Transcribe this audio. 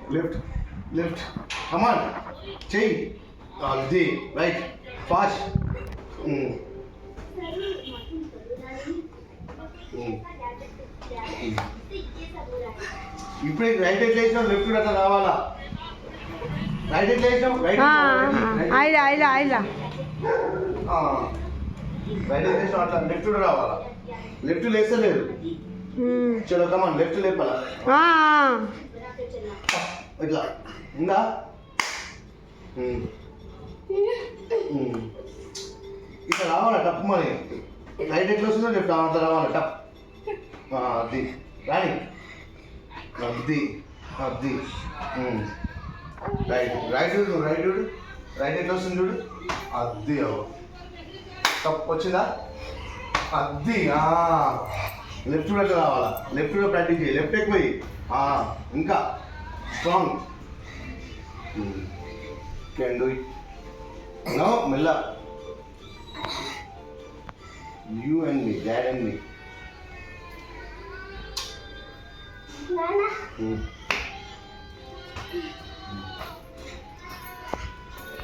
Left, left. Come on. Change. The right. Fast. ఇప్పుడే right ఎట్లా వేసినావు లెఫ్ట్ అట్లా రావాలా రైట్ ఎట్లా వేసినావు రైట్ ఆయిలా రైట్ ఎట్లా వేసినావు అట్లా లెఫ్ట్ కూడా రావాలా లెఫ్ట్ లేస్తలేదు చలో కమాన్ లెఫ్ట్ లేపాలా ఇట్లా ఉందా ఇట్లా రావాలా టప్ మరి రైట్ ఎట్లా వస్తుందో లెఫ్ట్ అంత రావాలా టప్ అది రాని అది అది రైట్ రైట్ రైట్ చూడు రైట్ ఎట్లా వస్తుంది చూడు అది టప్ వచ్చిందా అది లెఫ్ట్ కూడా ఎట్లా రావాలా లెఫ్ట్ కూడా ప్రాక్టీస్ చేయి లెఫ్ట్ ఎక్కువ ఇంకా strong can do it no మెల్ల you and me dad and me Nana.